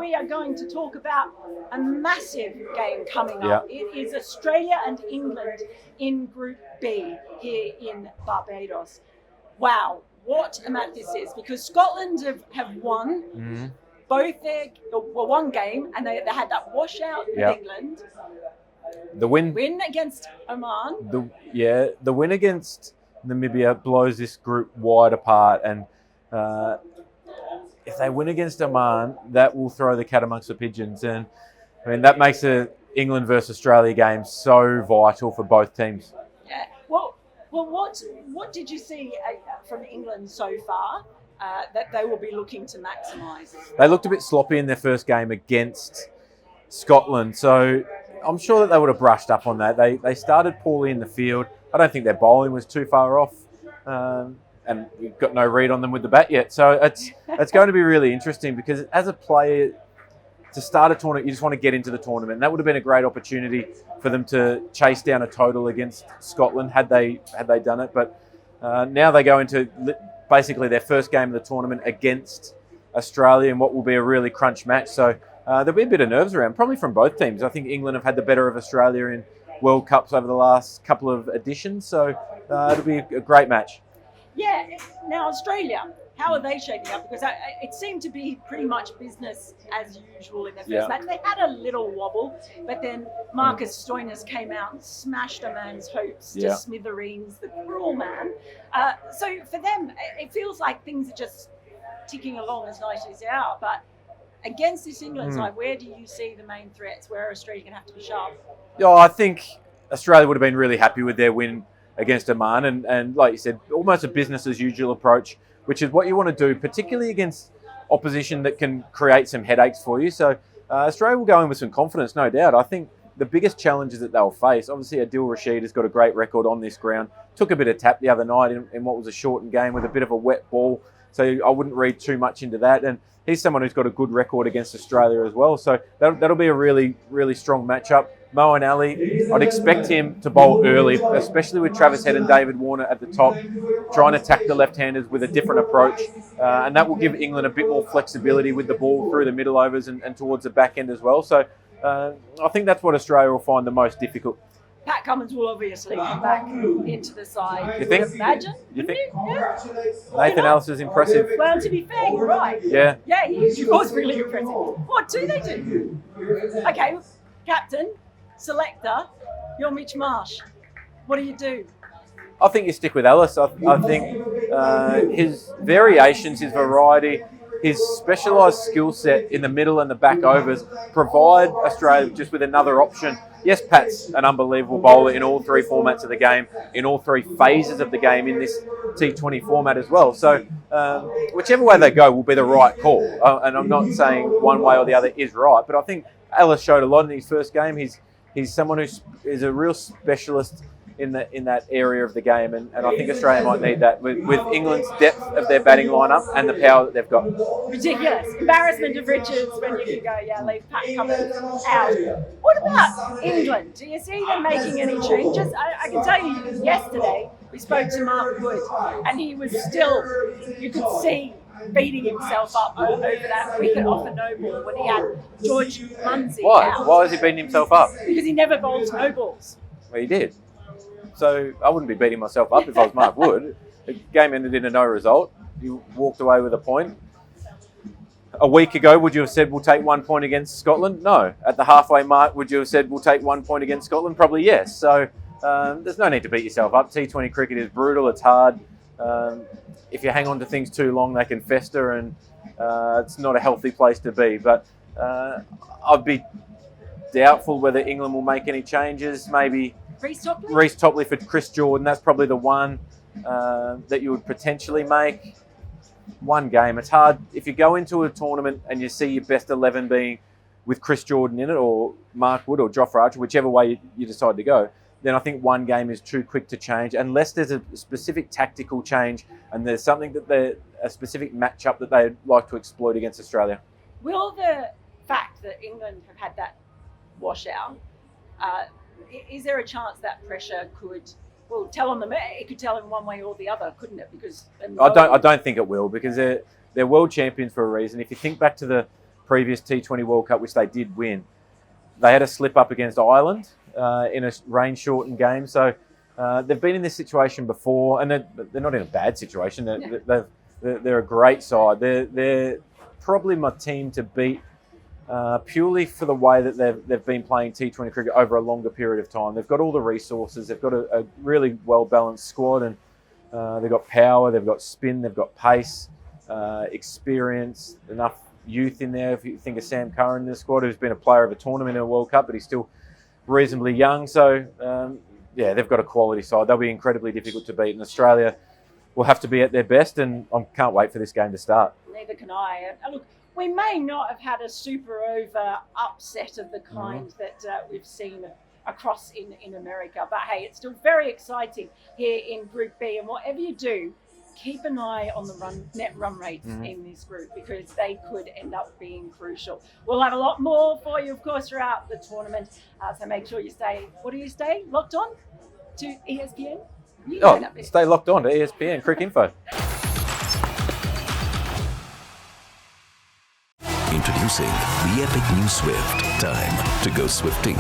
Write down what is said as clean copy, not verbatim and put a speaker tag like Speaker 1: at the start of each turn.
Speaker 1: we are going to talk about a massive game coming up. It is Australia and England in Group B here in Barbados. Wow, what a match this is, because Scotland have won both one game, and they had that washout with England.
Speaker 2: The win
Speaker 1: against Oman.
Speaker 2: The win against Namibia blows this group wide apart, and if they win against Oman, that will throw the cat amongst the pigeons. And I mean, that makes the England versus Australia game so vital for both teams.
Speaker 1: Yeah. Well, what did you see from England so far that they will be looking to maximise?
Speaker 2: They looked a bit sloppy in their first game against Scotland, so I'm sure that they would have brushed up on that. They started poorly in the field. I don't think their bowling was too far off. And we've got no read on them with the bat yet. So it's going to be really interesting, because as a player, to start a tournament, you just want to get into the tournament. And that would have been a great opportunity for them to chase down a total against Scotland had they done it. But now they go into basically their first game of the tournament against Australia in what will be a really crunch match. So there'll be a bit of nerves around, probably from both teams. I think England have had the better of Australia in World Cups over the last couple of editions. So it'll be a great match.
Speaker 1: Yeah. Now, Australia, how are they shaping up? Because it seemed to be pretty much business as usual in their first match. They had a little wobble, but then Marcus Stoinis came out and smashed a man's hopes to smithereens, the cruel man. So for them, it feels like things are just ticking along as nicely as they are. But against this England side, where do you see the main threats? Where are Australia going to have to be sharp?
Speaker 2: Yeah, I think Australia would have been really happy with their win against Oman, and like you said, almost a business as usual approach, which is what you want to do, particularly against opposition that can create some headaches for you. So Australia will go in with some confidence, no doubt. I think the biggest challenges that they'll face, obviously Adil Rashid has got a great record on this ground, took a bit of tap the other night in what was a shortened game with a bit of a wet ball, so I wouldn't read too much into that. And he's someone who's got a good record against Australia as well, so that'll be a really, really strong matchup. Moeen Ali, I'd expect him to bowl early, especially with Travis Head and David Warner at the top, trying to attack the left-handers with a different approach. And that will give England a bit more flexibility with the ball through the middle overs and towards the back end as well. So I think that's what Australia will find the most difficult.
Speaker 1: Pat Cummins will obviously come back into the side.
Speaker 2: You think?
Speaker 1: Imagine.
Speaker 2: You think?
Speaker 1: Yeah.
Speaker 2: Nathan Ellis is impressive.
Speaker 1: Well, to be fair, you're right.
Speaker 2: Yeah.
Speaker 1: Yeah, he was really impressive. What do they do? Okay, captain, selector, you're Mitch Marsh. What do you do?
Speaker 2: I think you stick with Ellis. I think his variations, his variety, his specialised skill set in the middle and the back overs provide Australia just with another option. Yes, Pat's an unbelievable bowler in all three formats of the game, in all three phases of the game in this T20 format as well. So whichever way they go will be the right call. And I'm not saying one way or the other is right, but I think Ellis showed a lot in his first game. He's someone who is a real specialist in that area of the game, and I think Australia might need that with England's depth of their batting lineup and the power that they've got.
Speaker 1: Ridiculous. Embarrassment of riches when you can go, leave Pat Cummins out. What about England? Do you see them making any changes? I can tell you, yesterday we spoke to Mark Wood, and he was still, you could see, beating himself up over that wicket off a no ball when he had George Munsey out.
Speaker 2: Why is he beating himself up?
Speaker 1: Because he never bowls no balls.
Speaker 2: Well, he did. So I wouldn't be beating myself up if I was Mark Wood. The game ended in a no result. You walked away with a point. A week ago, would you have said we'll take 1 point against Scotland? No. At the halfway mark, would you have said we'll take 1 point against Scotland? Probably yes. So there's no need to beat yourself up. T20 cricket is brutal. It's hard. If you hang on to things too long, they can fester, and it's not a healthy place to be. But I'd be doubtful whether England will make any changes. Maybe Reece Topley for Chris Jordan. That's probably the one that you would potentially make. One game. It's hard. If you go into a tournament and you see your best 11 being with Chris Jordan in it, or Mark Wood or Jofra Archer, whichever way you decide to go, then I think one game is too quick to change, unless there's a specific tactical change and there's something a specific matchup that they'd like to exploit against Australia.
Speaker 1: Will the fact that England have had that washout, is there a chance that pressure could tell on them? It could tell them one way or the other, couldn't it? Because
Speaker 2: I don't think it will, because they're world champions for a reason. If you think back to previous T20 World Cup, which they did win, they had a slip up against Ireland in a rain-shortened game. So they've been in this situation before, and they're not in a bad situation. They're a great side. They're probably my team to beat, purely for the way that they've been playing T20 cricket over a longer period of time. They've got all the resources. They've got a really well-balanced squad, and they've got power, they've got spin, they've got pace, experience, enough youth in there. If you think of Sam Curran in the squad, who's been a player of a tournament in a World Cup, but he's still reasonably young. So, they've got a quality side. They'll be incredibly difficult to beat. And Australia will have to be at their best, and I can't wait for this game to start.
Speaker 1: Neither can I. Look, we may not have had a super over upset of the kind that we've seen across in America, but hey, it's still very exciting here in Group B, and whatever you do, keep an eye on the net run rates in this group, because they could end up being crucial. We'll have a lot more for you, of course, throughout the tournament, so make sure you stay locked on to ESPN.
Speaker 2: Stay locked on to ESPN Cricinfo.
Speaker 3: Introducing the epic new Swift. Time to go swifting.